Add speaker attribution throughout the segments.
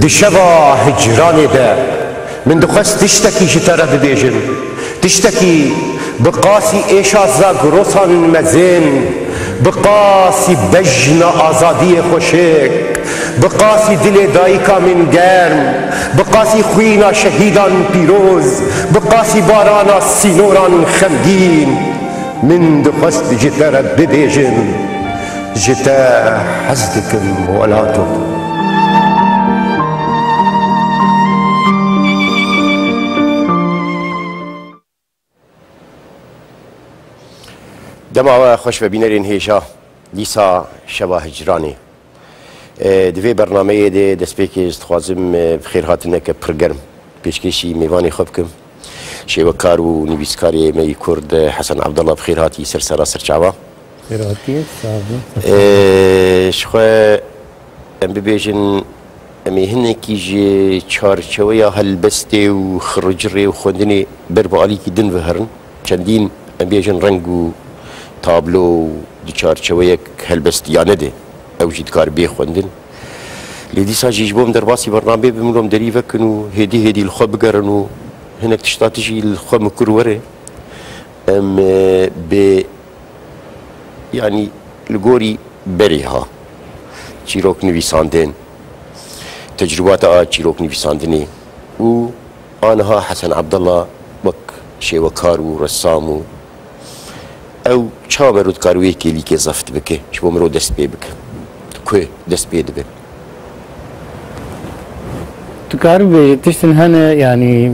Speaker 1: دشوا هجراني ده من دخست تشتكي شترى ببيجن تشتكي بقاسي ايشا زاغروسان مزين بقاسي بجنا آزادي خوشك بقاسي دل دايكا من گرم بقاسي خوينا شهيدان بيروز بقاسي بارانا سينوران خمگين من دخست جترى ببيجن جتا حزدكم ولاتو دماغ خوش و بینرین هیچا لیسا شبا هجرانی دوی برنامه ده دست پیکست خوازم بخیر هاتنه که پرگرم پیشکشی میوانی خوب کم شیوکار و نویسکاری می کرد حسن عبدالله بخیر هاتی سرسرا سرچاوا
Speaker 2: بخیر هاتی صاحبی
Speaker 1: شخواه ام ببیجن امی هنه کی جی چارچوه یا هلبسته و خرجره و خوندنی بربالی کی دن وهرن چندین ام بیجن رنگ و تابلو دچارچوه یک هلبستیانه ده او جید کار بیخوندن لیدی سا جیجبوم در باسی برنامه بمونم دری وکن و هدی الخوا بگرن و هنک تشتاتشی الخوا مکروره ام به یعنی لگوری بریها چیروک نویساندن تجربات چیروک نویساندنی و آنها حسن عبدالله وک شیوکار و رسام و او چا برود کاروی که لیک زفت بکه شو مرو دست بی بکه کوی دست بی دبه
Speaker 2: تو کارو تشتن هنه یعنی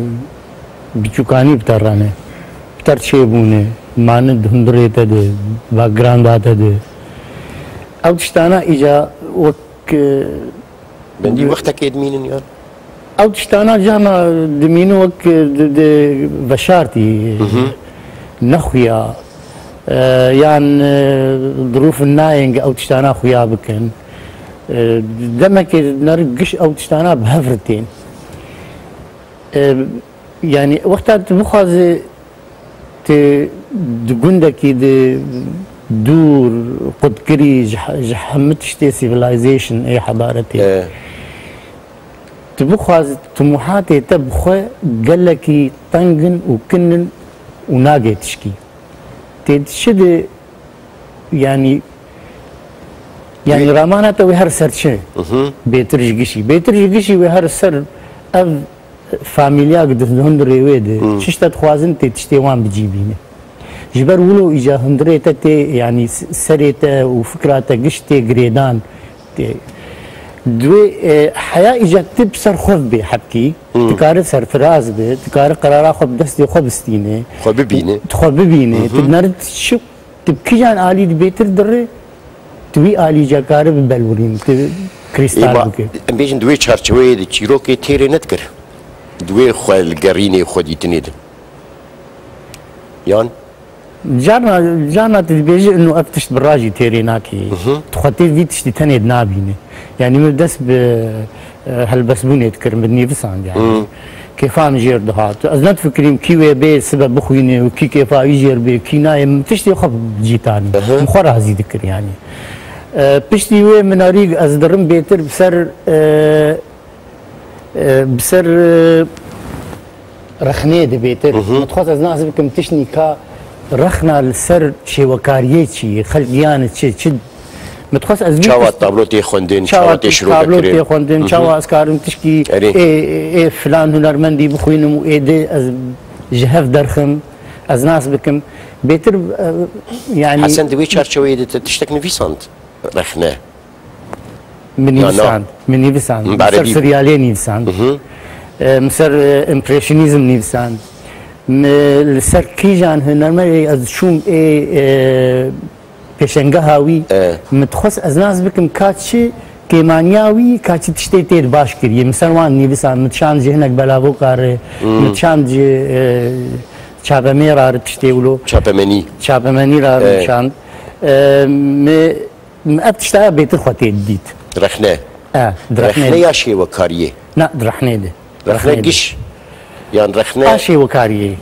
Speaker 2: بچوکانی بترانه بتر چه بونه ماند هندره تده باگراند آتده او تشتانا ایجا وک
Speaker 1: بندی وقتا که ادمینن یار
Speaker 2: او تشتانا جانا دمینو وک بشارتي نخويا يعني ظروف الناينج او تشتانا خويا بكن دمك نرقش او تشتانا بهفرتين يعني وقتها تبخذ تقندكي دور قد كري جحمتشتي سيفيلايزيشن اي حضارتي تبخذ طموحاتي تبخى قال لك طنجن وكنن وناقي تشكي تشد يعني رامانات وهر سر شيء بيترجشي وهر سر اف فاميليا قد هندري ويد ششت خوازن تشتي وان بجيبينه جبر ولو اجا هندريتا يعني سريتا وفكراتا قشتي قريدان دوي حياة اجا تبصر خوف بي حبكي تكار سرفراز بي تكار قرارا خوب دستي خوب استينه خوب ببينه تبنرد شو تبكي جان آلي دي بيتر دري توي آلي جا كار ببلورين كريستال بكي
Speaker 1: بيجن دوي چارچوه دي چيروكي تيري نتكر دوي خوال قريني خودي تنيد يان
Speaker 2: جانا تبيجي انه افتشت براجي تيريناكي تخطي في تشتي تنيد نابينه يعني مدس هالبسبوني تكرم بدني بسان يعني كيفان جير دهات ازنت فكريم كيوي بي سبب بخويني وكي كيفا يجير بي كي نايم تشتي خب جيتاني مخرا هزي ذكر يعني بشتي وي مناريق ازدرم بيتر بسر رخني دي بيتر متخصص ناس بكم تشني كا رخنا السر شي وكاريه شي خلقيان شي متخصص ازمي
Speaker 1: شاوا تابلو تي خوندين شاوا تي شروع
Speaker 2: تابلو تي خوندين شاوا اسكارم تشكي اي فلان هنرمندي بخوينم اي دي از جهف درخم از ناس بكم بيتر يعني
Speaker 1: حسن دوي چارچوي تشتك نفيساند رخنه
Speaker 2: من نيفساند من نيفساند مسر سريالي نيفساند مسر امبريشنيزم نيفساند السر كيجان هنرمندي از شوم اي پیشنگه هاوی متخصص از ناس بکم کاتشی کیمانیاوی کاتشی تشتی تیر باش کریه مثلا وان نیویسان متشان جهنک بلاو کاره متشان چاپمنی را تشتی ولو چاپمنی را متشان ابتشتا بیتر خواهی دید
Speaker 1: درخنه یا شی وکاریه
Speaker 2: نه درخنه ده
Speaker 1: درخنه گش یان رخنه
Speaker 2: آشی وکاریه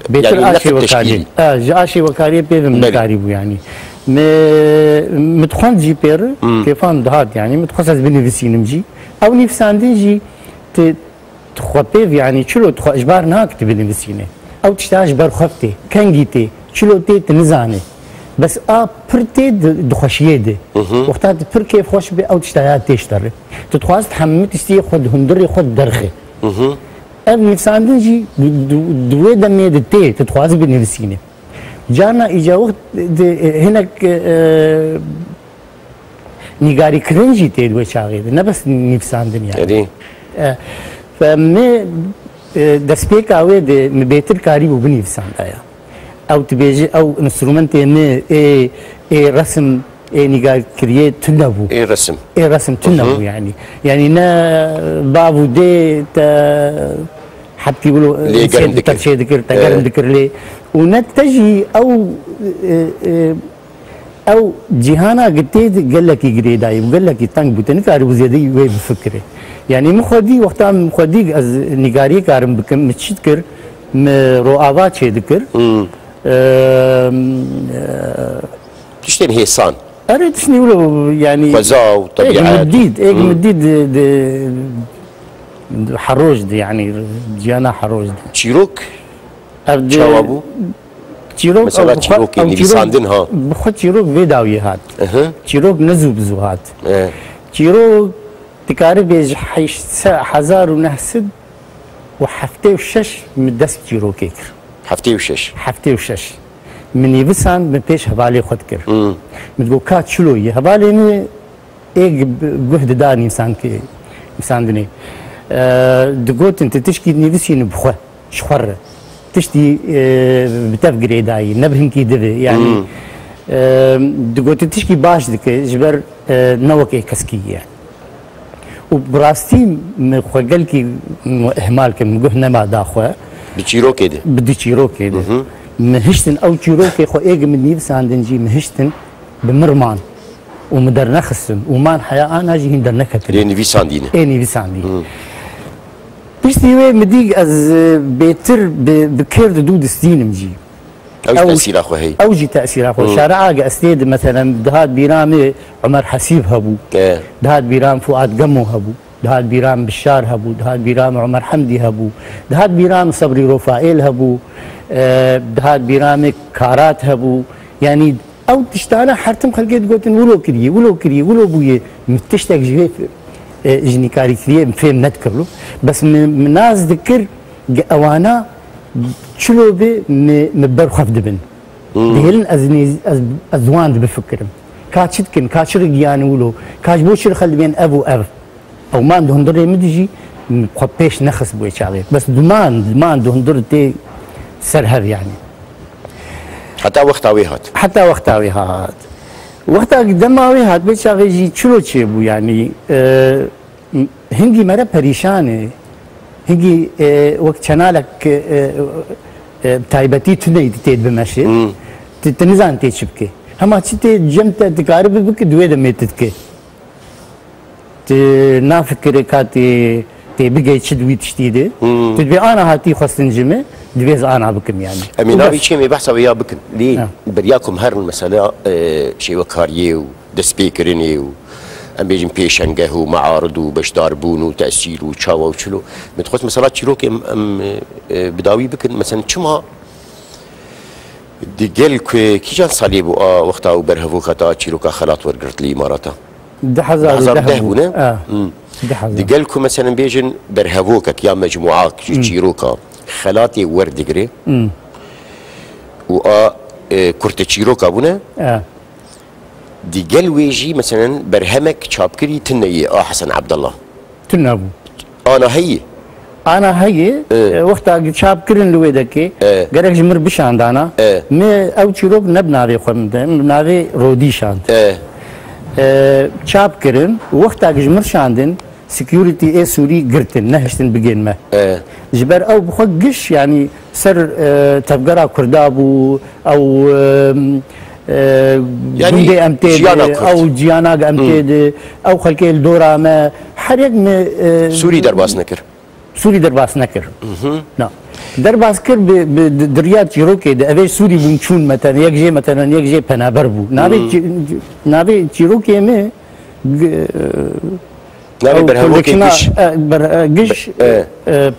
Speaker 2: بیتر آشی وکاریه آشی وکاریه پیدم نکاری بو يعني متخون جي بير كيفان دهات يعني متخصص بنفسينم جي او نفساندين جي تخوابيف يعني شلو تخو اجبار ناكت بنفسينه او تشتاج برخفتي كنجيتي شلو تي تنزاني بس برتي دخشيه دي وقتها بر كيف خوش بي او تشتاج تشتري تتخواز تحمت استي خد هندري خد درخي ام نفساندن جي دوي دمي دتي تتخواز بنفسينه جانا اجا وقت هناك نيجاري كرنجي تي دوي شاغي نه بس نفساندن يعني فما دسبيك اوي دي مبيتر كاري وبنفسان دايا او تبيجي او انسترومنت اي رسم اي نيجار كرييت تنبو
Speaker 1: اي
Speaker 2: رسم تنبو يعني نا بابو دي حتى يقولوا ترشي ذكر تقرم ذكر لي ونتجي او جهانا قلت قال لك يقري داي وقال لك يتنق بتني كاري وزيادي وي بفكره يعني مخدي وقتها مخدي از نيجاري كارم بكم متشكر رؤابات شي ذكر
Speaker 1: تشتين هيسان
Speaker 2: اريد شنو يقولوا يعني
Speaker 1: فزاع وطبيعات
Speaker 2: مديد حروج دي يعني جانا حروج دي
Speaker 1: تشيروك شوابو
Speaker 2: تشيروك
Speaker 1: مثلا تشيروك يعني بيساندن ها
Speaker 2: بخد تشيروك بيداوي هات تشيروك نزو بزو هات تشيروك تكارب يج حيش حزار ونحسد وحفتي وشش مدس تشيروك يكر حفتي وشش من يبسان من بيش هبالي خد كر متقول كات شلوي هبالي اني ايق جهد داني انسان دني دقوت انت تشكي نفسي بخوه شخره تشتي بتفقري داي نبرهن كي دبي يعني دقوت تشكي باش دك جبر نوك كسكي يعني وبراستي مخجلكي اهمالك مجهنا ما داخوه
Speaker 1: بتشيرو كده
Speaker 2: بدي تشيرو كده مهشتن او تشيرو كي خو ايج من نيفس عندنجي مهشتن بمرمان ومدرنا خصن ومان حياه انا جي هندرنا كتر
Speaker 1: يعني في ساندينه
Speaker 2: في ساندينه بيشتي مديق از بيتر بكيرد دود ستين مجي
Speaker 1: او تاثير اخو هي
Speaker 2: او جي تاثير اخو شارع استيد مثلا دهاد بيرامي عمر حسيب هبو دهاد بيرام فؤاد قمو هبو دهاد بيرام بشار هبو دهاد بيرام عمر حمدي هبو دهاد بيرام صبري رفائيل هبو دهاد بيرام كارات هبو يعني او تشتانا حرتم خلقيت قوتن ولو كري بويه متشتاق جهيف جني كاري كريه فهم نذكر بس من ناس ذكر اوانا شلو بي مبر خفد بن دهلن ازوان بفكرم كاتشتكن كاتشرق يعني ولو كاش بوشر خلي بين ابو او ما عندهم در مدجي خبيش نخس بوي شاغي بس دمان عندهم در تي سرهر يعني
Speaker 1: حتى وقتاوي هات وقتا قداماوي هات بيشاغي جي شلو تشيبو يعني هنجي مرة بريشانه هنجي وقت شنالك تايبتي تني تيد بمشي تنزان تيشبكي هما تشتي جمت تقارب بك دوي دميتك نافكر كاتي تبقى تشدوي تشتيده تبي انا هاتي خصنجمه دبيز انا بكم يعني اميناري شيء ما بحث ويا بكم ليه برياكم هر المساله شيء وكاريه ودسبيكريني ام بيجن بيشنجه ومعارض وبشدار بون وتاثير وشاوا وشلو متخص مساله شيروك ام بداوي بكم مثلا شما ديجل كي جان صليب وقتها وبرهفو خطا شيروكا خلاط ورقرت لي اماراتا
Speaker 2: ده
Speaker 1: دهبونه ديجلكم مثلا بيجن برهفوكك يا مجموعات شيروكا خلاتي وردقري و كرت شيروكا بونه ديجل ويجي مثلا برهمك شابكري تني حسن عبد الله
Speaker 2: تنابو
Speaker 1: انا هي
Speaker 2: وقتها شابكرين لويدكي قالك جمر بشاند انا مي او شيروك نبناري خمد نبناري رودي شاند شابكرين وقتها جمر شاندن سكيورتي اي سوري قرتن نهشتن بجين ما جبر او بخقش يعني سر تفقرا كردابو او
Speaker 1: يعني
Speaker 2: امتيد او جيانا امتيد او خلكي الدورة ما حريق
Speaker 1: سوري درباس نكر
Speaker 2: نعم درباس كر بدريات جيروكي ده ابي سوري بنشون مثلا يجي بنابربو نابي جيروكي مي
Speaker 1: نبي برهوكي قش
Speaker 2: قش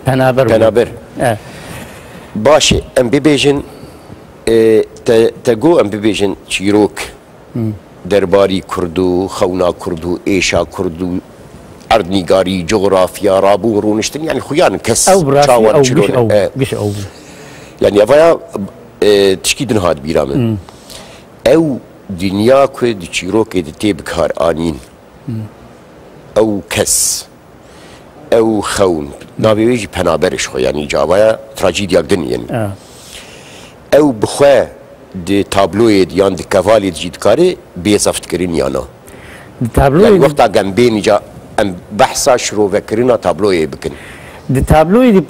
Speaker 1: بنابر باشي ام ببيجن تقو ام ببيجن چیروک درباری کردو خونا کردو ایشا کردو اردنیگاری جغرافیا رابو رونشتن يعني خيان كس
Speaker 2: او قش او
Speaker 1: يعني افايا تشكيدن هاد بيرامن او دنيا كو دي چیروک دي تبكار آنين او كس او خون نابي ويجي بنابرش خو يعني جاوايا تراجيديا دن يعني او بخوا دي تابلوي ديان دي كافالي جيدكاري بيصفت كرين يانا
Speaker 2: تابلوي
Speaker 1: يعني وقتا جنبين جا ام بحثا شروع فكرنا تابلوي بكن
Speaker 2: دي تابلوي دي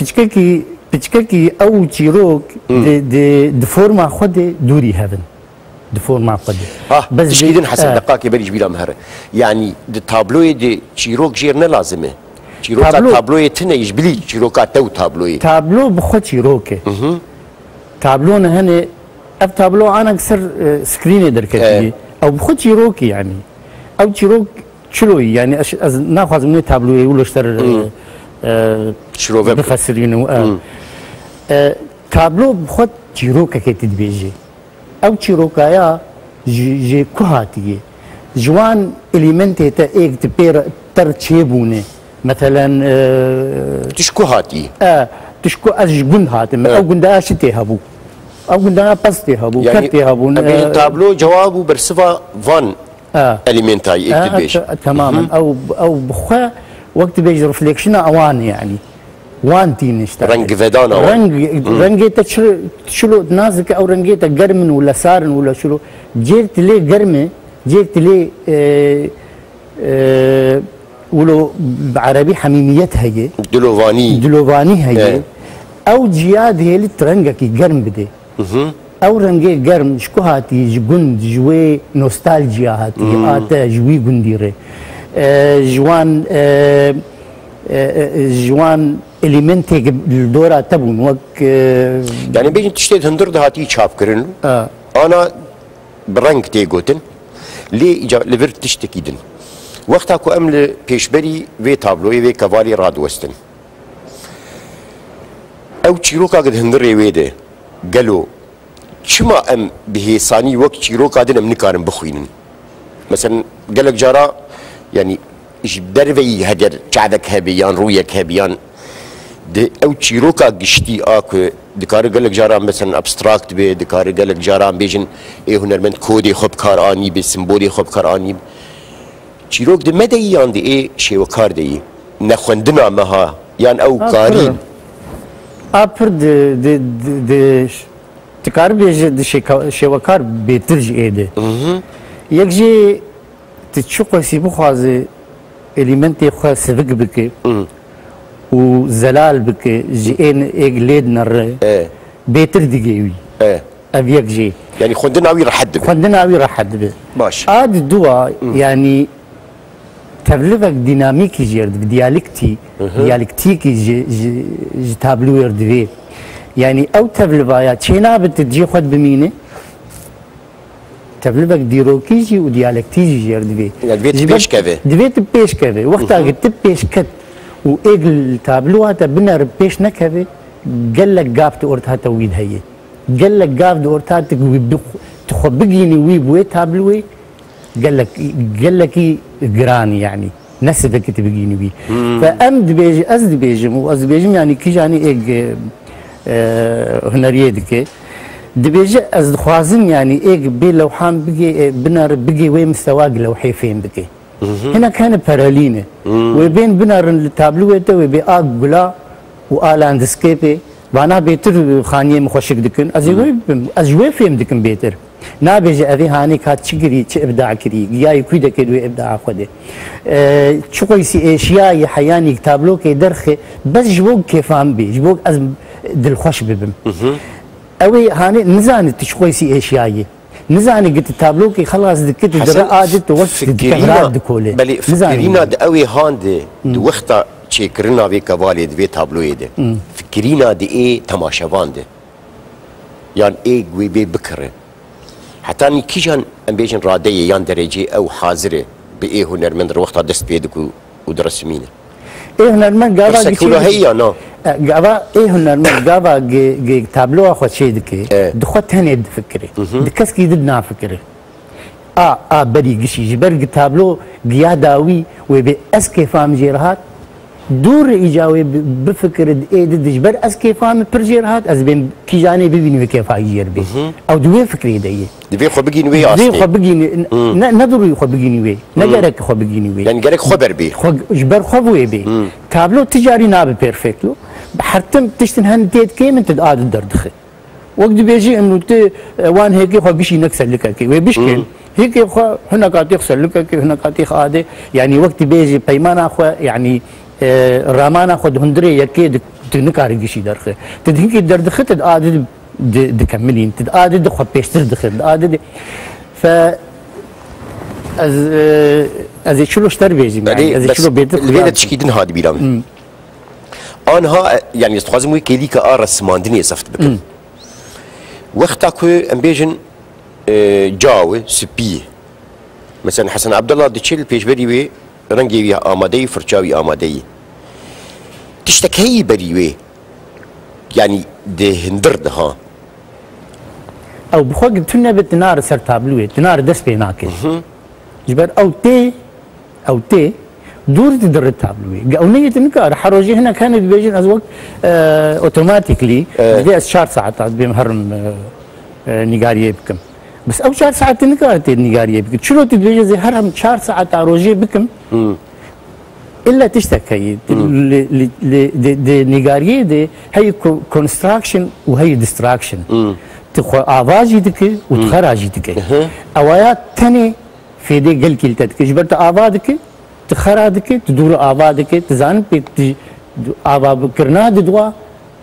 Speaker 2: بيچكي او چيروك دي فورما خود دوري هذن دي فورما خود
Speaker 1: بس تشكيدن حسن دقاقي بريج بلا مهره يعني دي تابلوي دي چيروك جيرنا لازمه چيروكا تابلوي تنيج بلي چيروكا تو تابلو
Speaker 2: بخو چيروكه تابلو هنا اب تابلو انا اكثر سكرين دركتي او بخو چيروكي يعني او چيروك شلوي يعني ناخذ من تابلو يقولوا اشتر
Speaker 1: شروع
Speaker 2: بفسرينه تابلو بخو چيروكا كتد بيجي او چيروكا يا جي كوهاتي جوان اليمنتي تا ايك تبير ترتشيبونه مثلا
Speaker 1: تشكو هاتي
Speaker 2: تشكو ازجون هاتم او غندا شتي هبو او غندا باستي هبو
Speaker 1: يعني
Speaker 2: كتي هبو
Speaker 1: يعني تابلو جوابه برصفه فان اليمنتاي اكتبيش
Speaker 2: تماما او بخوا وقت بيج ريفليكشن اوان يعني وان تينشت
Speaker 1: رنج فيدانا
Speaker 2: رنجيتا شلو نازك او رنجيتا قرمن ولا سارن ولا شلو جيت لي قرمه جيت لي ولو بعربي حميميتها هي دلوفاني هي او جياد هي اللي ترنجكي قرم بدي او رنجي قرم شكو هاتي جوند جوي نوستالجيا هاتي اتا جوي قنديره جوان اليمنتي الدورة تبون وك
Speaker 1: يعني بيجي تشتيت هندر ده هاتي شاب كرن انا برنج تيجوتن لي اجا لفرت تشتكيدن وقتا كو امل بيشبري في تابلوي في كفالي راد وستن او چيروكا قد هندر ويده قالوا شما ام بهيساني وقت چيروكا دن ام نكارن بخوينن مثلا قالك جارا يعني ايش دروي هدر شعبك هبيان رويك هبيان دي او چيروكا قشتي اكو دكار قالك جارا مثلا ابستراكت بي دكار قالك جارا بيجن ايه هنرمند كودي خب كاراني بي سمبولي خب كاراني چیروک ده مده یان ده ای شیوکار ده ای نخوندنا مها یان او کارین
Speaker 2: اپر ده تکار بیجه ده شیوکار بهتر جی ده یک جی تچوق سی بخوازه الیمنتی خواه سفق بکه و زلال بکه جی این ایک لید نره بهتر دیگه وی اب یک جی
Speaker 1: يعني خوندنا وي راح حد
Speaker 2: به
Speaker 1: باش
Speaker 2: هذا الدواء يعني تبلغك ديناميكي جيرد ديالكتيكي جي تابلو يردوي يعني او تبلغا يا تشينا بتجي خد بمينه تبلغك ديروكيجي وديالكتيجي جيردوي
Speaker 1: يعني دبيت بيش كافي
Speaker 2: دبيت بيش كافي وقتها قلت بيش كت وايق تابلو هذا بنر بيش نكافي قال لك قابت اورتها تويد هي قال لك قاف دورتاتك تخبقيني ويبوي تابلوي قال لك قراني يعني نسبك تبقيني وي فام دبيج از دبيجم يعني كي جاني ايق هنريدك دبيج از خوازم يعني ايق بي لوحان بقي بنار بقي وي مستواق لوحي فين بقي هنا كان بارالينه وبين بنار التابلوي تو وبي اقلا والاندسكيبي وانا بيتر خانيه مخشك دكن ازوي فهم دكن بيتر نابجي ابي هاني كات تشكري تش ابداع كري يا يكوي دكدو ابداع خده تشويسي اشياء حياني تابلو كي درخه بس جبوك كيفام بي جبوك از دل خوش ببم اوي هاني نزاني تشويسي اشياء نزاني قلت تابلو كي خلاص دكت درا عادت وقت التغراد دكوله
Speaker 1: بلي فكرينا اوي هاند وقتا چیکرنا وی کوالی دوی تابلوی ده فکرینا دی ای تماشاوان ده یان ای گوی بی بکره حتی کی جان ام بیجن راده یان درجه او حاضره به ای هنرمند رو وقتا دست بیدکو ودرسمينه
Speaker 2: ايه هنرمن قاوا
Speaker 1: سكولو هي انا
Speaker 2: قاوا ايه هنرمن قاوا جي تابلو اخو شيء دكي دخوت هني فكري دكسكي ددنا فكري بدي قشي جبر تابلو قياداوي وبي اسكي فام جيرهات دور ايجاوي بفكر ايه دجبر اسكي فام برجيرهات از بين كي جاني بيبيني كيف اجير بي او دوي فكري دي
Speaker 1: دبي خو بيجيني وي اصلي
Speaker 2: دبي خو بيجيني نظري خو بيجيني وي نجرك خو بيجيني وي
Speaker 1: يعني جرك خبر بي
Speaker 2: جبر خو بي تابلو تجاري ناب بيرفكتلو بحرتم تشتن هنديت كيم انت قاعد دردخه وقت بيجي انه وان هيك خو بشي نكسر لك كي وبشكل هيك خو هنا قاعد يخسر لك كي هنا قاعد يخاده يعني وقت بيجي بيمان خو يعني رامان خود هندري يكيد تنكاري جشي درخه تدهيك دردخه تدعاد دكملين تدعاد دخو بيشتر دخل تدعاد ف از شلو اشتر بيجي
Speaker 1: يعني از شلو بيت الفيدا تشكيدن هاد بيرام انها يعني استخدم وي كيليكا ارس ماندني صفت بك وقتا كو امبيجن جاوي سبي مثلا حسن عبد الله دتشيل بيشبري وي رنگي آماده فرچاوي آماده تشتكي بريوي يعني ده هندر ده
Speaker 2: او بخوك تنا بتنار سر تابلوي تنار دس بيناكي جبر او تي دور تدر تابلوي او نيه نكار حروجي هنا كانت بيجن از وقت اوتوماتيكلي دي 4 ساعات بمهرم نيغاريه بكم بس او 4 ساعات نكارت نيغاريه بك شنو تدري زي هرم 4 ساعات روجي بكم الا تشتكي دي نيغاريه دي هي كونستراكشن وهي ديستراكشن تخو افاجي دك وتخراجي دك اوايات تاني في دي قل كيلتك جبرت افادك تخرادك تدور افادك تزان بي افا بكرنا دوا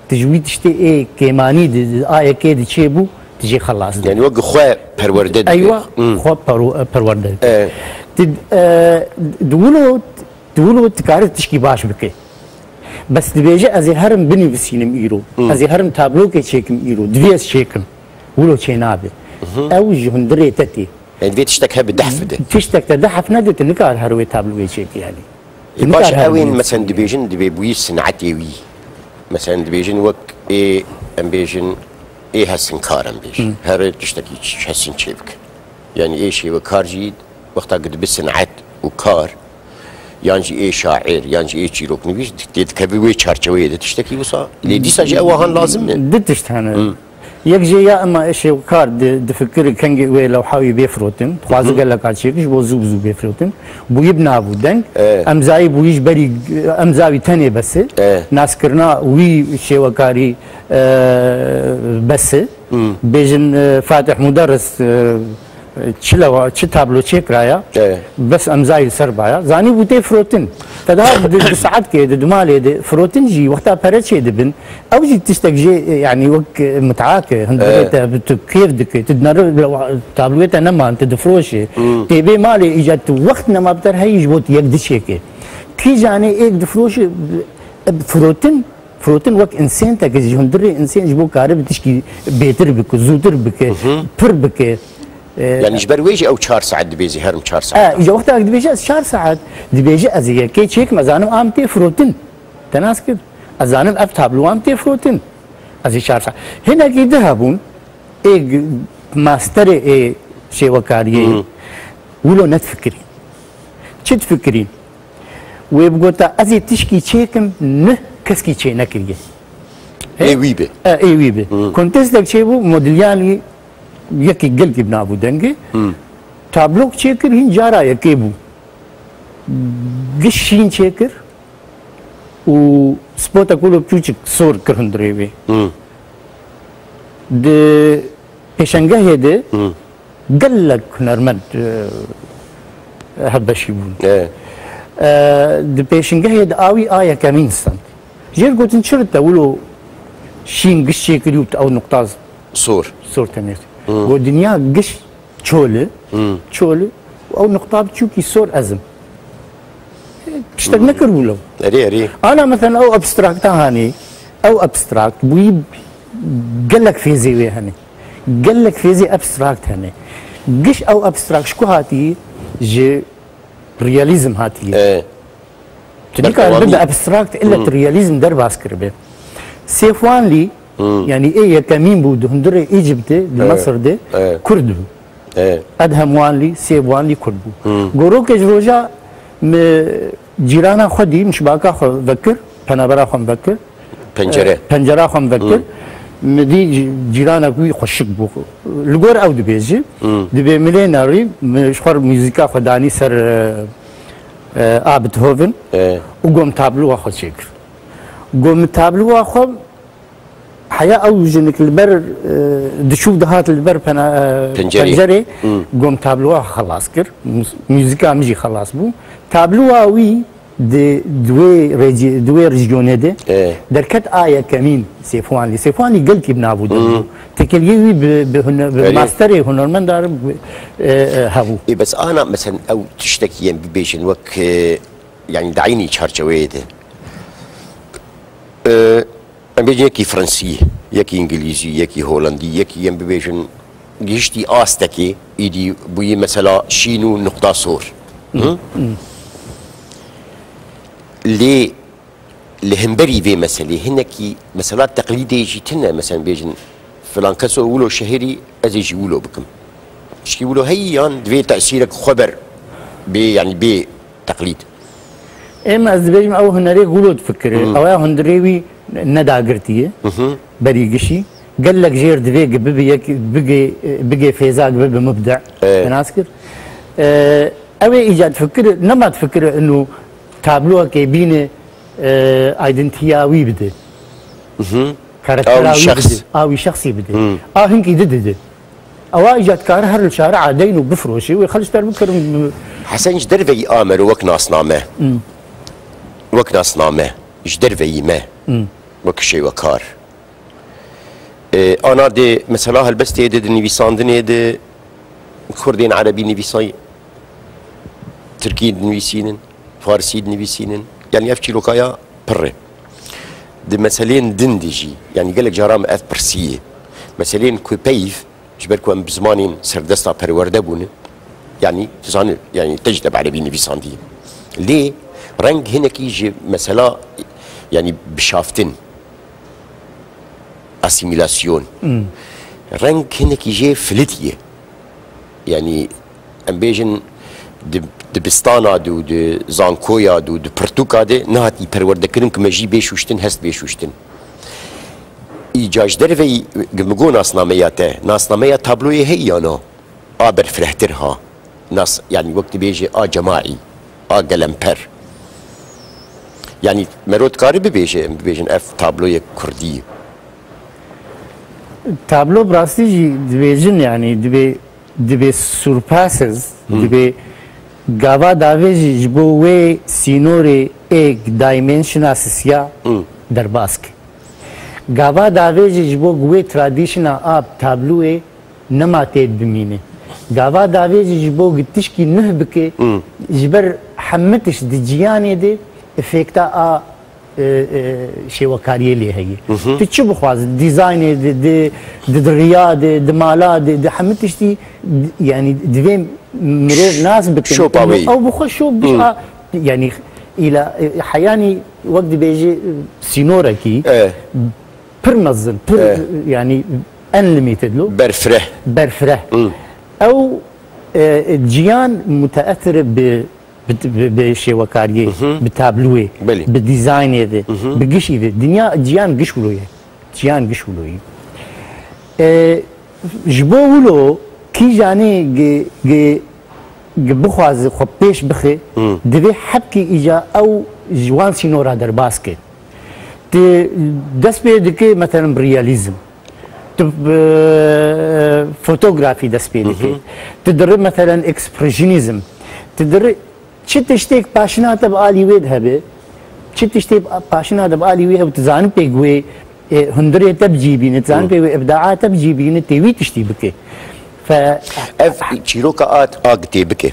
Speaker 2: تجوي تشتي ايه كيماني دي اي كي تشيبو تجي خلاص
Speaker 1: يعني وقع خواه پروردد
Speaker 2: ايوه خواه پروردد دولو تكاري تشكي باش بكي بس دبيجي ازي هرم بني بسينم ايرو ازي هرم تابلو كي تشيكم ايرو دبيس تشيكم ولو تشينابي او جهندري تتي
Speaker 1: يعني في تشتكها بالدحف ده
Speaker 2: تشتك تدحف نادي تنكار هروي تابلو تشيك يعني
Speaker 1: باش اوين مثلا دبيجن دبيبوي صنعتي وي مثلا دبيجن وك ايه امبيجن ايه هسن كارم بيش هر تشتكي هسن شيبك يعني ايه شيء وكار جيد وقتها قد بصنعت وكار يعني ايه شاعر يعني ايه شيروك نبيش تتكبي وي شارشويه تشتكي وصا اللي دي ساجي اوهان لازم
Speaker 2: دتشت هنا يكجي يا اما ايش وكار دفكر كان وي لو حاوي بيفروتن خواز قال لك هالشيء بو زوب بيفروتن بو يبنا ابو دنك امزاي بو يجبري امزاوي تاني بس ناس كرنا وي شي وكاري بس بيجن فاتح مدرس تشلوا تشتابلو تشيكرايا بس امزاي سربايا زاني بوتي فروتن تدا ساعات كده دمالي فروتن جي وقتها بريتشي دبن او جي تشتكجي يعني وك متعاك هندريتا كيف دك تدنر تابلويتا نما انت دفروشي تيبي مالي اجت وقتنا ما بتر هي جبوت يقدشيكي كي جاني ايك دفروشي فروتن وك انسان تاكي هندري انسان جبو كارب تشكي بيتر بك زوتر بك بر بك
Speaker 1: يعني جبر ويجي او 4 ساعات دبيجي هرم 4 ساعات
Speaker 2: اجا وقتها دبيجي 4 ساعات دبيجي ازي كي تشيك مزانم امتي فروتن تناس كده ازانم افتابلو امتي فروتن ازي 4 ساعات هنا كي ذهبون اي ماستر اي شي وكاريه ولو نتفكرين شو تفكرين ويبقوتا ازي تشكي تشيكم نه كسكي تشي نكريه
Speaker 1: اي ويبه
Speaker 2: اي ويبه كونتست دك شيبو موديلياني يكي قلت ابن ابو دنگي تابلوك تشيكر هين جارا يكيبو قشين تشيكر و سبوتا كولو بچوچك سور كرهندريوي د پیشنگه هده قلق هنرمند هبشيبون د پیشنگه هده آوي آيا كمين سنت جير قوتن شرطة ولو شين قش تشيكر يوبت او نقطاز صور تنير و دنيا قش تشولة او نقطة بتشوكي صور ازم تشتغل نكر ولو
Speaker 1: اري
Speaker 2: انا مثلا او ابستراكت هاني او ابستراكت بويب قال لك فيزي هاني قال لك فيزي ابستراكت هاني قش او ابستراكت شكو هاتي جي رياليزم هاتي تديك بدأ ابستراكت الا الرياليزم در باسكر به سيفوان لي يعني ايه كمين بود هندري ايجيبت مصر ده كرد ادهم وان لي سيفوان لي كرد غورو كجروجا جيرانا خدي مش باكا ذكر بنابرا خم ذكر بنجره خم ذكر مدي جيرانا كوي خوشك بو لغور او دبيجي دبي ميليناري مشخر موسيقى خداني سر بيتهوفن وقوم تابلو اخو شكر قوم تابلو اخو حياة او جنك البر دشوف دهات البر بنجري قوم تابلو اخو خلاص كر موسيقى مجي خلاص بو تابلو اوي دوي ريجيون ده دركت آية كمين سيفوان لي قلت بنابو ده تكليوي بماستري هنرمن دار هابو
Speaker 1: بس انا مثلا او تشتكي ببيشن وك يعني دعيني شارجوي ده بيجي يكي فرنسي يكي انجليزي يكي هولندي يكي ببيشن جيشتي استكي ايدي بوي مثلا شينو نقطة صور ليه لهمبري في مسألة هناكي مسألات تقليدية جيتنا مثلا بيجن فلان كسو يقولوا شهري أزي يقولوا بكم مش يقولوا هيان دوي تأثيرك خبر يعني بتقليد
Speaker 2: إما أزبيجم أو هنري يقولوا تفكر أو هندريوي ندى قرتيه بريقشي قال لك جير دوي بقي فيزا قبل مبدع ناسكر أو إيجاد فكر نما تفكر إنه تابلوها كيبينه ايدنتياوي بده
Speaker 1: او شخص
Speaker 2: او شخصي بده هنكي دده او اجت كار هر الشارع عدين وبفروشي ويخلص تربكر
Speaker 1: حسن جدر في امر وك ناسنامه وك ناسنامه جدر في ما وك شيء وكار انا دي مثلا هالبس تيد نيفيساندني دي كردين عربي نيفيساي تركي نيفيسينن فارسي نيفيسينن يعني افشي لوكايا بري دي مسالين دندجي يعني قال لك جرام اف برسيه مسالين كوبيف جبركم بزمانين سردستا برورده بونه يعني تزان يعني تجدب عربي نيفيساندي ليه رنج هنا كيجي مساله يعني بشافتن اسيميلاسيون رنج هنا كيجي فلتيه يعني امبيجن دبستانا دو زانكويا دو برتوكا دي نهاتي پرورده کرن که مجی بیشوشتن هست بیشوشتن ایجاج در وی گمگو ناسنامه تابلوی هی یانا آبر فرهترها ناس يعني وقت بيجي جماعي قلمبر يعني مرود كاري بيجي اف تابلوي كردي
Speaker 2: تابلو براستي دبيجن يعني دبي سورباسز دبي گاوا داویج جبوه سینوری ایک دایمنشنا سیا در باسک گاوا داویج جبو گوه ترادیشنا آب تابلوه نماتید بمینه گاوا داویج جبو گتش کی نه بکه جبر حمتش دی جیانه دی افکتا شیوکاریه لیه هی تو چی بخواز دیزاین دی ریا دی مالا دی حمتش دی يعني دوين مرور ناس
Speaker 1: بكن
Speaker 2: او بخش شو يعني الى حياني وقت بيجي سينورا كي برمزن يعني انليميتد له برفره او جيان متاثر بشيوكاريه بتابلوه بالديزاين هذا بقشي الدنيا جيان قشولوي جبولو كي جاني بخواز خو پیش بخي دبي حبكي اجا او جوان سينورا در باسكت دس بيدكي مثلا برياليزم فوتوغرافي دس بيدكي تدرب مثلا اكسبريشنيزم تدرب تشتيك باشنات بآلي ويد هبه تشتيك باشنات بآلي ويد وتزان بيقوي هندري تبجيبين تزان بيقوي ابداعات تبجيبين تيوي تشتي بكي
Speaker 1: اف تشيروكا اقتي بكي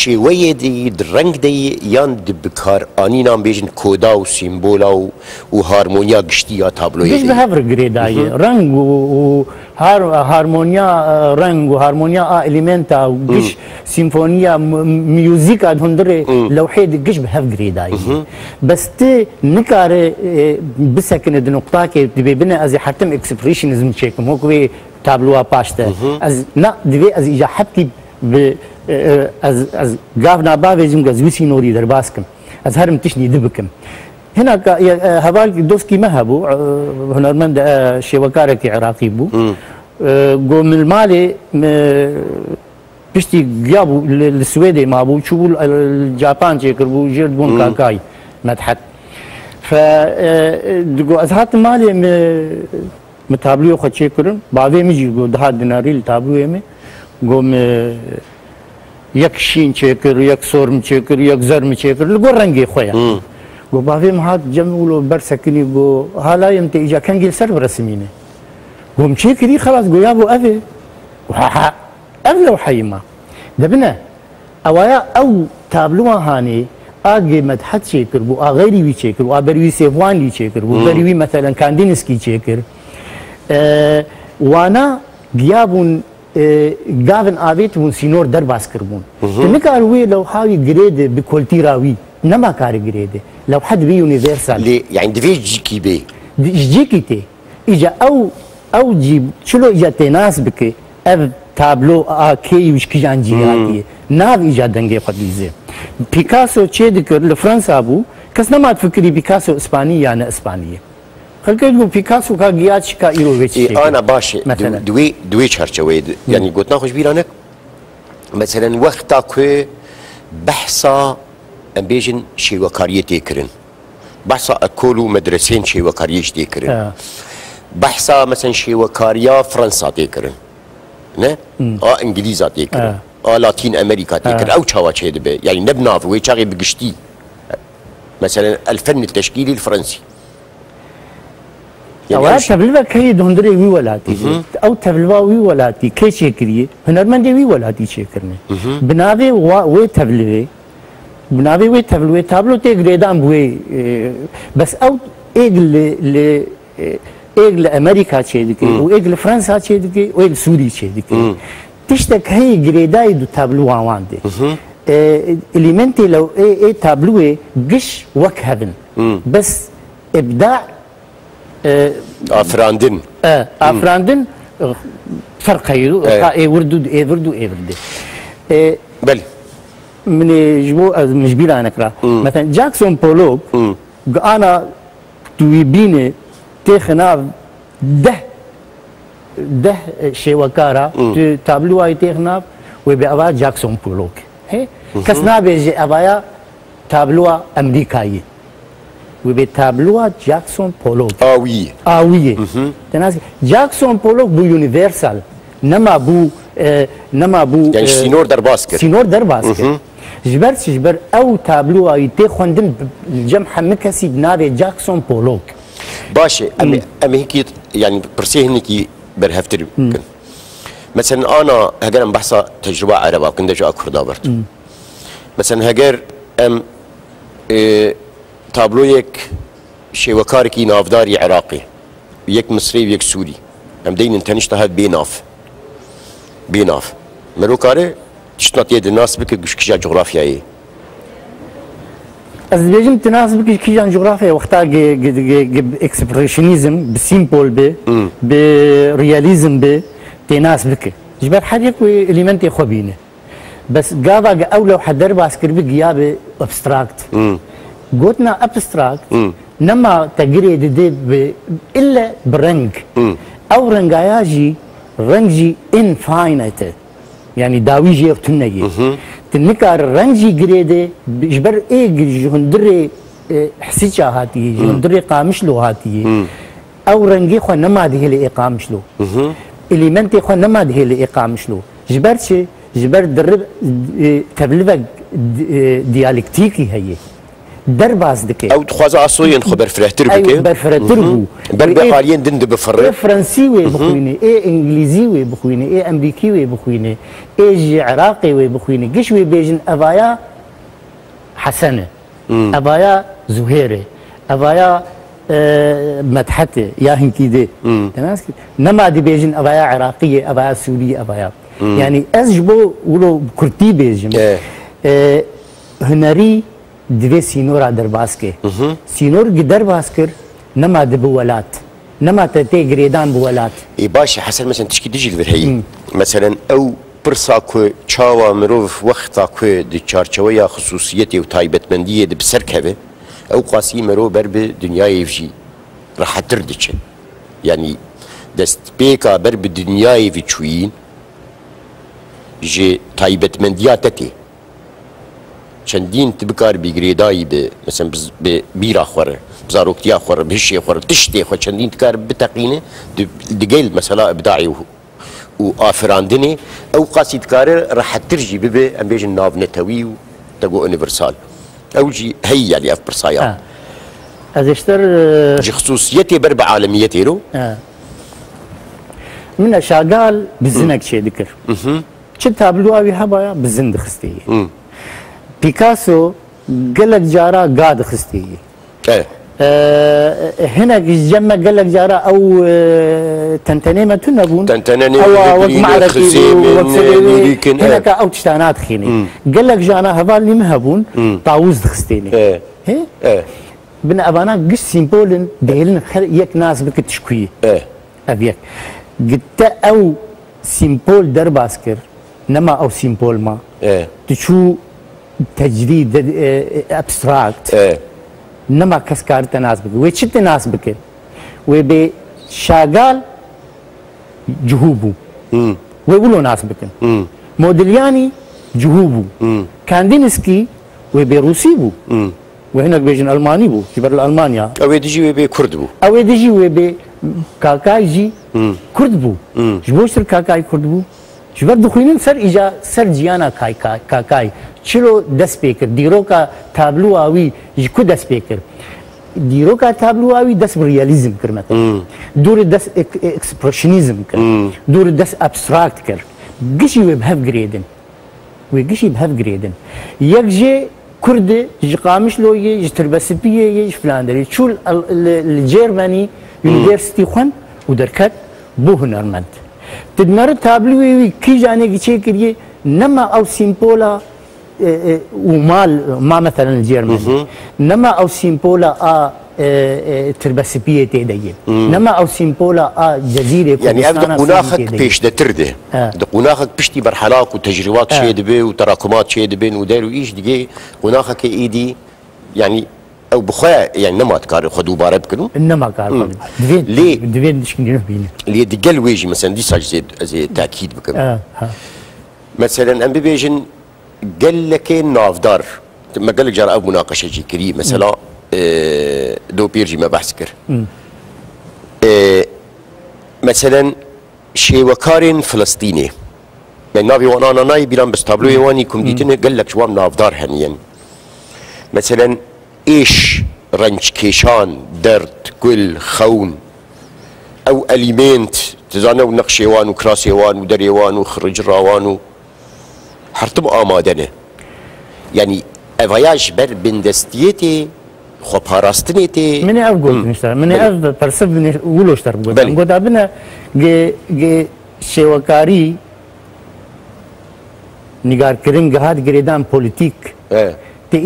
Speaker 1: شێوەیە دی ڕنگ دی یان بکار ئانینان بێژن کۆدا و سیمبۆلا و هارمۆنیا گشتی یا تابلۆیە
Speaker 2: گشت بە هەڤر گرێدایە ڕنگ و هارمۆنیا ڕنگ و هارمۆنیا ئەلیمنتا و گشت سیمفۆنیا میوزیکا هەندڕێ لەوحێ گشت بە هەف گرێدایی بەس تێ نکارێ بسەکنە دنقطاکێ دەبێ بنە ئەزی حتم ئەکسپرێشنیزم چێکم وەکوێ تابلووە پاشتە ئەز نا دەبێ ئەز ئیجا حەبتی ئەز گاف ناباوێژم گە زویسی نۆری دەرباسکم ئەز هەرم تشنی دبکم هنا هەواڵ دۆستکی مە هەبوو هونەرمەند شێوەکارێکی عێراقی بوو گۆ ملمالێ پشتی گیا بوو لە سوێدێ مابوو چوو بوو جاپان چێکرد بوو ژێر بوون کاکای مەدحەت دگۆ ئەز هاتم مالێ تابلوی خۆ چێکردن باوێ مجی گۆ دەهات دیناری لە تابلوێمێ گۆم یەک شین چێکرد یەک سۆرم چێکرد یەک زەرم چێکرد لە گۆ ڕەنگی خۆیان گۆ باوێم هات جەم وڵۆ بەرسەکنی گۆ هالایم تە ئیجا کەنگی سەر بڕسمینێ گۆم چێکردی خەلاص گۆیا بۆ ئەوێ ئەو لەو حەیما دەبنە ئەوایە ئەو تابلوان هانێ ئاگێ مەدحەت چێکرد بوو ئاغەیری وی چێکرد و ئابەروی سێڤوانی چێکرد بوو بەروی مەتەلەن کاندینسکی چێکرد وانە گیابوون گاڤن ئاوێت بوون سینۆر دەرباس کردبوون نکار وێ لەو هاوی گرێدێ بکۆلتیراوی نەما کارە گرێدێ لەو حەد بێ یونیڤێرسال
Speaker 1: یعنی دەبێ جیکی بێ
Speaker 2: جیکی تێ ئیجا ئەو جی چلۆ ئیجا تێناس بکێ ئەv تابلۆ ئاکێی وشکیژان جیهاتیە ناو ئیجا دەنگێ قەدیزێ پیکاسۆ چێ دکرد لە فەرەنسا بوو کەس نەمات فکری پیکاسۆ ئیسپانی یانە ئیسپانیە خەڵکەی گوت پیکاسۆ کا گیات چیکا ئیرۆڤێچی
Speaker 1: ئانا باشێ دوێ چارچەوەی یعنی گوتنا خۆشبیرانە مەسەلەن وەختا کوێ بەحسا ئەم بێژن شێوەکاریە تێکردن بەحسا ئەکۆل و مەدرسێن شێوەکاریەش تێکردن بەحسا مەسەن شێوەکاریە فەرەنسا تێکردن نه ئینگلیزا تێکردن لاتین ئەمریکا تێکرد ئەو چاوا چێ دەبێ یعنی نەبناو وێ چاغی بگشتی مثلا الفن التشكيلي الفرنسي
Speaker 2: ئەوە تەبلیغە کەی دۆندرێ وی وڵاتی ئەو تەبلیغا وی وڵاتی کێ چێکریە هونەرمەندێ وی وڵاتی چێکردنێ بناوێ وێ تەبلیغێ بناوێ وێ تەبلیغێ تابلۆ تێ گرێدان بوێ بەس ئەو ئێگ لە ئەمریکا چێ دکەی و ئێگ لە فەرەنسا چێ دکەی و ئێگ سووری چێ دکەی تشتێک هەیە گرێدای دوو تابلو واوان دێ ئلیمنتی لەو ئێ تابلوێ گشت وەک هەبن بەس ئبداع ئافراندن فەرقەیە ئێورد و ئێورد و ئێوردێ
Speaker 1: بەلی
Speaker 2: منێ ji bo ez mijbîranekra mesela Jackson Pollock ana tuî bînê têxi nav deh şêwekara tu tablûayê têx nav wê bi eva Jackson Pollock hê kes nabêje evaya tablûa Emerîkayê wê bê tablûa Jackson Pollock awiyê tenasî Jackson Pollock bû universal nema bû
Speaker 1: yani sînor derbas kir
Speaker 2: sînor derbas kir ji ber ji ber ew tablûayê tê xwendin cem hemû kesî navê Jackson Pollock
Speaker 1: başê em hekî yani pirsê hinekî berhevtir bikin mesela ana heger em behsa tecrüba Araba bikin de ji Kurda birt mesela heger em tabloyek şêwekarekî navdarî Iraqê yek Misrî yek Sûrî em deynin tenişta hev bênav merokare tiştnatiyê di nas bike gişkîja coğrafyayê
Speaker 2: ez dibêjim tu nas bikî kîjan coğrafyayê wexta ekspresyonîzm bi sîmpol bê bi realîzm bê tê nas bike ji ber her yek wê elîmentê xwe bîne bes gava ew lewhe derbas kir bi giya bi abstrakt gotina abstrakt nema te girê didê bi ille bi reng ew rengaya jî reng jî infinite yani dawî jê ev tune ye tu nikare reng jî girê de ji ber êg ji hundirê hesîça hatiye ji hundirê qamişlo hatiye ew rengê xwe nema dihêle ê qamişlo elîmentê xwe nema dihêle ê qamişlo ji ber çi ji ber dirib tevlivek diyalektikî heye درباز دكي
Speaker 1: او تخواز عصوين خبر فرهتر بك
Speaker 2: ايوه برفرتر بو
Speaker 1: بربقاليين دند بفر
Speaker 2: فرنسي وي بخويني انجليزي وي بخويني امريكي وي بخويني جي عراقي وي بخويني قش وي بيجن ابايا حسنه ابايا زهيره ابايا مدحته يا هنكيدي نما دي بيجن ابايا عراقيه ابايا سوريه ابايا يعني ازجبو ولو كرتي بيجن هنري دوی سینورا درباز که سینور درباز کر نما دبولات نما تتي جريدان بولات
Speaker 1: اي باشا حسن مثلا تشكي ديجي الفرهي مثلا او برسا كو تشاوا مروف وقتا كو دي چارچويا خصوصيتي وتايبتمنديه دي بسركبه او قاسي مرو برب دنيا يفجي راح تردش يعني دست بيكا برب دنيا يفجوين جي تايبتمندياتتي چندین تبکار بیگریدایی به مثلا به بیرا خوره بزاروکتیا خوره بهشی خوره تشتی خو چندین تکار بتقینه دگیل مثلا ابداعی و آفراندنی او قاسی تکار راح ترجی به ام بیجن ناف نتوی و تقو اونیورسال او جی هي اللي اف برصايا
Speaker 2: از اشتر
Speaker 1: جي خصوصيتي برب عالميتي رو
Speaker 2: من شاغال بزنك شي ذكر چه تابلو اوي هبايا بزند خستي بيكاسو قالك جارا قاد خستي هنا جمع قالك جارا او تنتني ما تنبون
Speaker 1: تنتني
Speaker 2: او وقت معركي هناك او تشتانات خيني قالك جانا هذا اللي مهبون طاووز خستيني هي بن ابانا قش سيمبولن دهلن يك ناس بك تشكوي ابيك قلت او سيمبول درباسكر نما او سيمبول ما تشو تجريد ابستراكت نما كسكار تناسبك ويش تناسبك وبي شاغال جهوبو ويقولوا ناسبك موديلياني جهوبو كاندينسكي وبي روسيبو وهناك بيجن الماني بو جبر المانيا
Speaker 1: او يجي وبي كرد بو
Speaker 2: او يجي وبي كاكايجي كرد بو جبوشتر كاكاي كرد بو جبر دخوينين سر اجا سر جيانا كاكاي چلو دست پیکر دیرو کا تابلو آوی جکو دست پیکر دیرو کا تابلو آوی دست ریالیزم کر مثلا دور دست اکسپرشنیزم کر دور دست ابستراکت کر گشی و بهف گریدن و گشی بهف گریدن یک جه کرد جقامش لویه جتربسپیه یش فلان داری چول الجرمنی یونیورسیتی خون و درکت بو هنرمند تدنر تابلوی کی جانے کی چه کریه نما او سیمپولا ومال ما مثلا الجيرماني نما او سيمبولا تربسبيه تيدي نما او سيمبولا جزيره
Speaker 1: يعني ابدا قناخك بيش دترده قناخك بيشتي برحلات وتجربات شي دبي وتراكمات شي دبين وداروا ايش دقي قناخك ايدي يعني او بخويا يعني نما تكار خدوا بارب كنو
Speaker 2: انما كار
Speaker 1: ليه
Speaker 2: دفين دشكني بيني
Speaker 1: ليه دقل ويجي مثلا دي ساج زي تاكيد بكم مثلا ام بيجن قال لك نافدار ما قال لك جرى مناقشه جي كري مثلا دو بيرجي ما بحسكر مثلا شي وكارين فلسطيني يعني نافي وانا ناي بيران بس تابلو يواني كم ديتني قال لك شوام نافدار هنيا مثلا ايش رنج كيشان درد كل خون او اليمنت تزانو نقشيوان وكراسيوان ودريوان وخرج راوان حرتم آمادنه يعني افياج بر بندستيتي خو پاراستنيتي
Speaker 2: من اف قلت نشتر من اف برسب ولو اشتر قلت ابنا جي شوكاري نگار کرن گهاد گریدان پولیتیک تی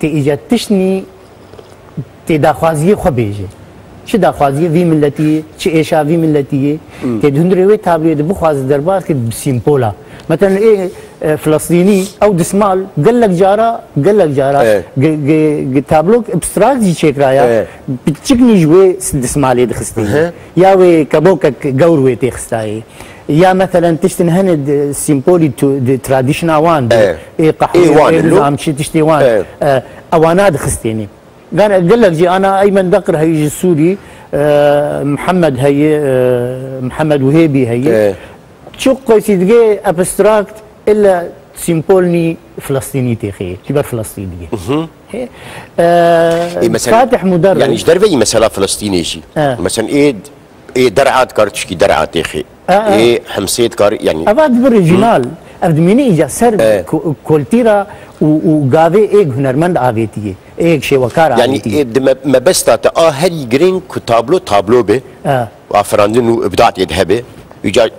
Speaker 2: ایجاد تشنی تی داخوازی خو بیجه چه داخوازی وی ملتیه چه ایشا وی ملتیه تی دندروی تابلوی دو خواز دربار که سیمپولا مثلا ايه فلسطيني او دسمال قال لك جارا تابلوك ابستراكت جي تشيك رايا بتشكني جوي دسمالي دخستي يا وي كبوكك قور تخستاي يا مثلا تشتن هند سيمبولي تراديشنال وان قحوه نظام شي تشتي وان اوانات خستيني قال لك جي انا ايمن دقر هيجي السوري محمد هي محمد وهيبي هي شو قيسي دقي ابستراكت الا سيمبولني فلسطيني تيخي جبر فلسطينية
Speaker 1: مثلا
Speaker 2: فاتح مدرب
Speaker 1: يعني ايش دربي مثلا فلسطيني شيء مثلا ايه درعات كارتشكي درعات تيخي ايه حمسيت كار يعني
Speaker 2: اباد بريجينال افدميني اجا سر كولتيرا وغافي ايك هنرمند افيتيه ايك شي وكار
Speaker 1: يعني ما بس تا هري جرين تابلو به وافراندن وابداع يذهبه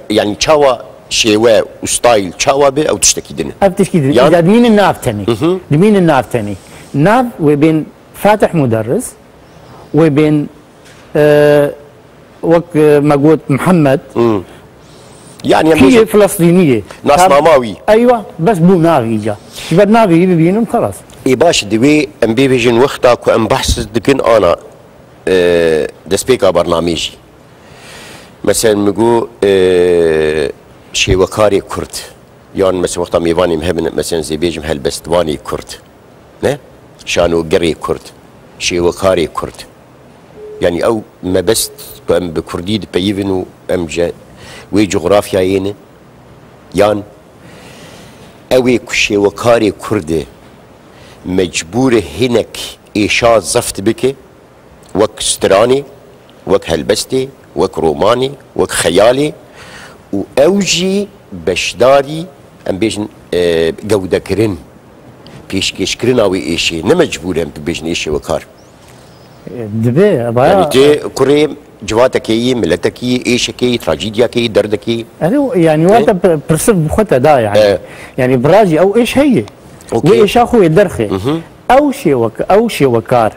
Speaker 1: يعني تشاوا شيوا وستايل تشاوا به او تشتكي دنا
Speaker 2: تشتكي دنا اذا مين الناف تاني مين الناف تاني ناف وبين فاتح مدرس وبين وك ما قلت محمد
Speaker 1: يعني
Speaker 2: هي فلسطينيه
Speaker 1: ناس ماماوي
Speaker 2: ايوه بس بو ناغي جا يبقى ناغي بينهم خلاص
Speaker 1: اي باش دوي ام بيفيجن وقتك وام بحث دكن انا دسبيكا برنامجي مثلا مگو شيوكاري كرد يعني مثلا وقتا ميواني مهمن مثلا زي بيجم هالبستواني كرد نه شانو قري كرد شيوكاري كرد يعني او ما بست ام بكردي بيفنو ام جا وي جغرافيا ينه يان اوي شيوكاري كرد مجبور هنك ايشا زفت بك وك ستراني وك هلبستي وك روماني وك خيالي واوجي بشداري ام بيجن جودة كرن بيشكيش كرن اوي ايشي نمجبور ام بيجن ايشي وكار
Speaker 2: دبي ابايا
Speaker 1: يعني تي كريم جواتك ملتك ايشك تراجيدياك دردك
Speaker 2: يعني وقت برسف بخطة دا يعني يعني براجي او ايش هي وايش اخوي الدرخي او شي وكار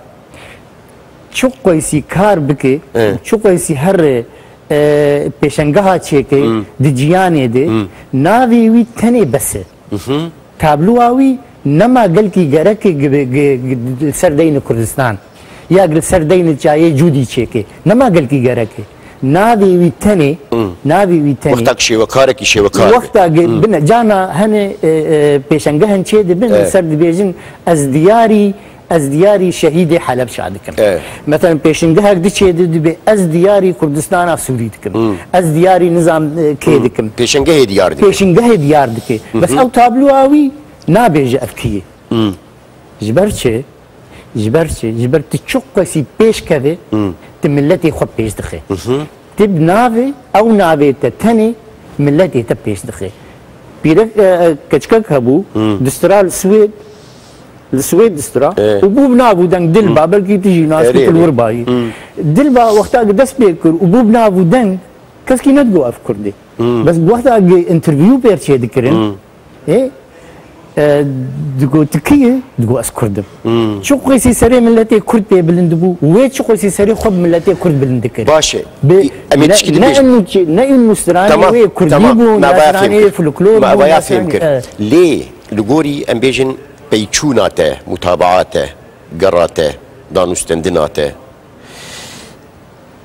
Speaker 2: شو كويسي كار بكي شو كويسي هر پیشنگاه چيكي دجياني دي ناوي وي تني بس تابلو اوي نما قلكي غرك سردين كردستان يا قل سردين جاي جودي چيكي نما قلكي غرك ناوي وي تني
Speaker 1: وقتك شي وكارك
Speaker 2: وقتا بنا جانا هن پیشنگاه چي دي بن سرد بيجن از دياري شهيد حلب شادكم مثلا پیشنگاه دي چي دي از دياري كردستان سوري دكم از دياري نظام كي دكم
Speaker 1: پیشنگاه
Speaker 2: ديار دكي بس او تابلو اوي نا بيج افكي جبرچه تشق سي پیش كده تملتي خو پیش دخي تب نافي او نافي تتني ملتي تبيش دخي بيرك كچكك هبو دسترال السويد دسترا وبوب نابو دنگ دلبا بلكي تجي ناس كل ورباي دلبا وقتا دس بيكر وبوب نابو دنگ كسكي ندغو افكر دي بس وقتا انترفيو بيرشي دكرن ايه دغو تكيه دغو اسكردم شو قيسي سري ملتي كرد بلندبو وي شو قيسي سري خب ملتي كرد بلندكر
Speaker 1: باشا اميتش كده
Speaker 2: نا انه ستراني وي كرديبو ناسراني فلكلور
Speaker 1: ما بايا فهمكر ليه لغوري امبيجن بيچوناته متابعاته قراته دانوستندناته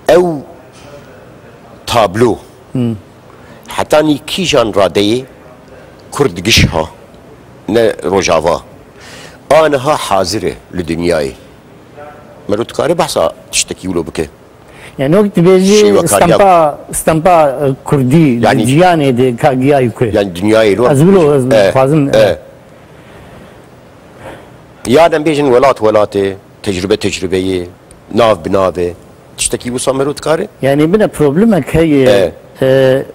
Speaker 1: او تابلو حتاني كيجان راديه كرد قشها نه روجافا انها حاضره لدنياي مرات كاري بحثا تشتكي ولو بك
Speaker 2: يعني وقت بيجي استنبا كردي يعني جياني دي كاغياي كو
Speaker 1: يعني دنياي رو
Speaker 2: ازبلو فازم
Speaker 1: يادم بيجن ولاتي تجربه ناف بنافه تشتكي وصامروت كاري
Speaker 2: يعني بنا بروبلمك هي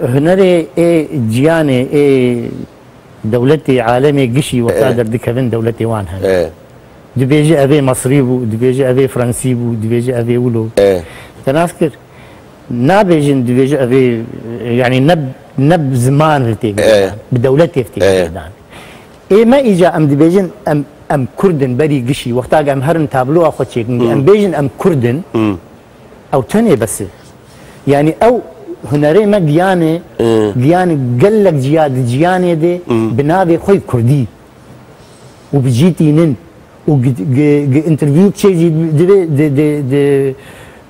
Speaker 2: هنري اي جياني اي دولتي عالمي قشي وقادر دكفن دولتي وانها دي بيجي ابي مصري بو دي بيجي ابي فرنسي بو دي بيجي ابي ولو تناسكر نابيجن دي بيجي ابي يعني نب زمان رتي بدولتي فتي اي ما اجا ام دي بيجن ام كردن بري قشي وقتا ام هرن تابلو اخو تشيك ام بيجن ام كردن او تاني بس يعني او هنري ما جياني قال لك جياني دي بنابي خوي كردي وبجيتي نن انترفيو تشي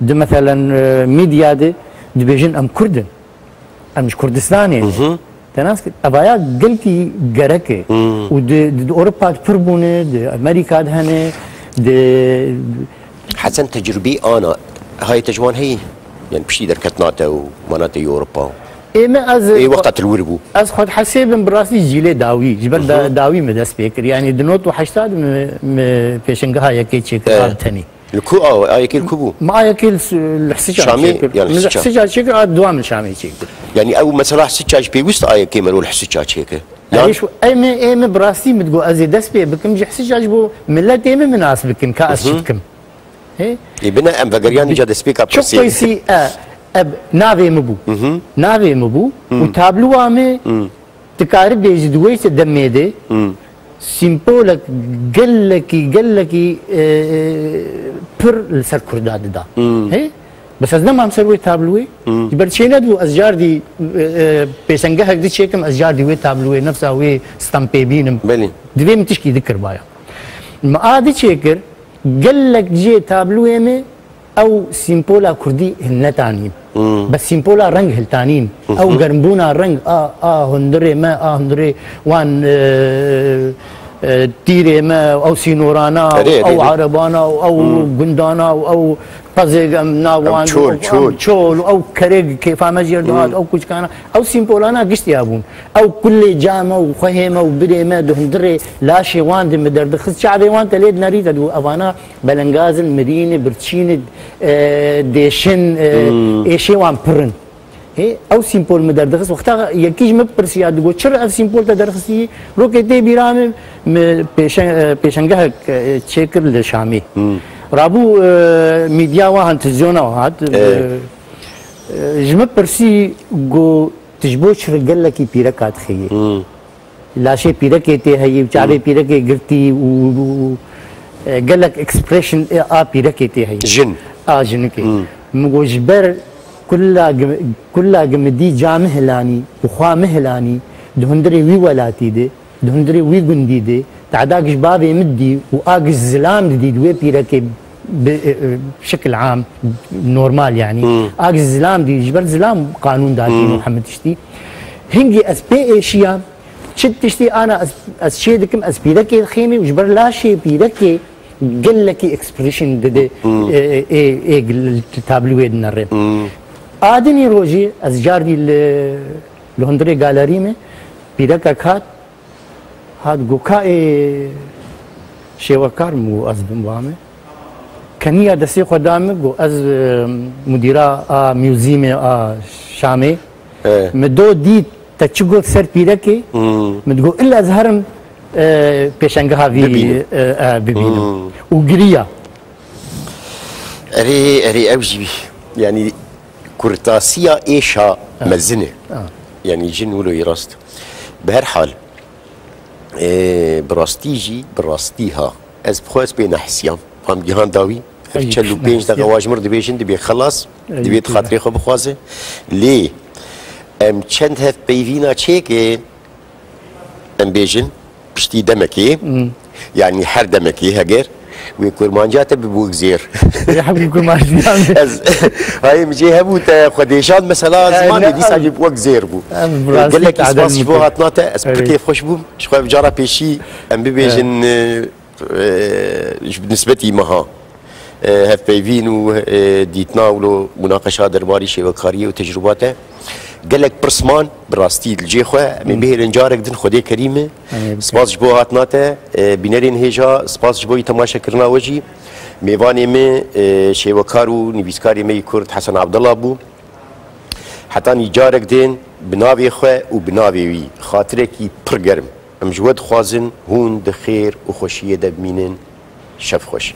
Speaker 2: دي مثلا ميديا دي بيجن ام كردن ام مش كردستاني تناس ابايا قلتي قركه ود اوروبا تربونه دي امريكا هنا دي
Speaker 1: حسن تجربي انا هاي تجوان هي يعني بشي دركتناتا ومناطق اوروبا
Speaker 2: ايما از
Speaker 1: اي وقت الوربو
Speaker 2: از خود حسيب براسي جيلي داوي جبر داوي مدس بيكر يعني دنوت وحشتاد بيشنغها يكي تشيك ثاني
Speaker 1: الكو ايكي الكوبو
Speaker 2: ما يكي الحسيجا
Speaker 1: شامي يعني
Speaker 2: الحسيجا تشيك دوام الشامي تشيك
Speaker 1: يعني او مثلا حسيجا بيوست ايكي مرول حسيجا تشيك
Speaker 2: يعني شو ايما براسي متقو ازي دس بي بكم جي حسيجا بو ملت ايما مناسبكم كاس شتكم
Speaker 1: هي يبنا ام فغريان جا دسبيك اب
Speaker 2: شو كويسي اب نافي مبو نافي مبو وتابلو امي تكارب بيجي دويس دميدي سيمبولك قال لك بر السر كرداد دا هي بس از ما مسوي تابلوي يبرشينا دو ازجار دي بيسنجها دي شيكم ازجار دي وي تابلوي نفسها وي ستامبي بينم دي متشكي ذكر بايا ما عادي شيكر قال لك جي تابلوي مي او سيمبولا كردي هنتانين بس سيمبولا رنگ هلتانين او قرنبونا رنگ هندري ما هندري وان تيري ما او سينورانا او عربانا او قندانا او قزق ناوان تشول او كريق كيف ما جيردوهات او كوش كان او سيمبولانا قشت يابون او كل جامه وخيمه وبريمه دهندري لا شي وان دي مدرد خذ شعبي وان تليد نريد دو افانا بلنغاز المدينه برتشين ديشن ايشي وان برن هي او سيمبول مدردخس وقتها يكيج مبرسي ادغو شر سيمبول تدرخسي روكيتي بيرام بيشنغه تشيكر لشامي رابو ميديا وهان تلفزيونا وهات جم برسي جو تجبوش قال لك بيركات خي لا شيء بيركتي هي بتعرفي بيركي قرتي و قال لك اكسبريشن بيركتي هي
Speaker 1: جن
Speaker 2: جنكي مجبر كلها جمدي جامه هلاني وخوا مهلاني دهندري وي ولاتي دي دهندري وي جندي دي تعداقش بابي مدي واقش زلام دي دوي بيركي بشكل عام نورمال يعني اقش زلام دي جبر زلام قانون داتي محمد تشتي هنجي اس بي اشياء شد تشتي انا اس شيدكم اس بيركي الخيمي وجبر لا شيء بيركي قال لك اكسبريشن دي اي تابلويد نرم آدمی روزی از جاری لهندری گالری میں پیرکا کات هاد گوکا شیوکار مو از بموامه کنیا دستی خدامه گو از مدیرا میوزیم شامه مدو دی تچگو سر پیرکی مدگو الا از هرم پیشنگها ببینم وگریا
Speaker 1: اري اوجي يعني كرتاسية ايشا مزنه يعني جن ولو يراست بهر حال براستيجي براستيها از بخواس بين حسيام فهم جهان داوي تشلو بينج دغه واجمر دبيشن دبي خلاص دبي خاطري خو بخوازه لي ام چند هف بيفينا تشيكي ام بيجن بشتي دمكي يعني حر دمكي هجر وكرمانجاته ببوك زير
Speaker 2: يا حبيبي كرمانجات
Speaker 1: هاي مجي هبوت خديشان مثلا زمان دي ساجي بوك زير بو قال لك اسباس شبوها طناطه اسبكي خوش بو شخوف جارا بيشي ام بيجن بالنسبه مها هف بيفين وديتناولو مناقشات درباري شبكاريه وتجرباته قال لك برسمان براستي الجيخه من به الانجارك دن خدي كريمه سباس جبو هاتناته بنرين هيجا سباس جبو تماشا كرنا وجي ميواني مي شيوكارو نيفيسكاري مي كرد حسن عبد الله بو حتى نجارك دين بناوي خو وبناوي وي خاطركي برجرم مجود خوازن هون دخير وخوشيه دبمينن شف خوش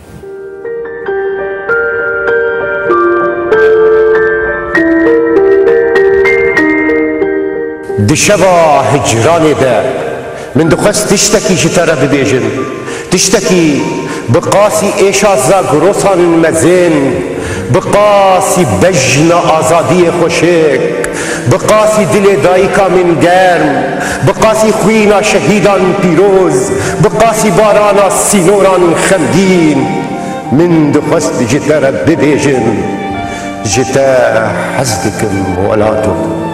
Speaker 3: دشبا هجراني ده من دخست تشتكي شترى ببيجن تشتكي بقاسي ايشا زاغروسان المزين بقاسي بجنا آزادي خوشك بقاسي دل دايكا من گرم بقاسي خوينا شهيدان بيروز بقاسي بارانا سينوران خمگين من دخست جترى ببيجن جتا حزدكم ولاتو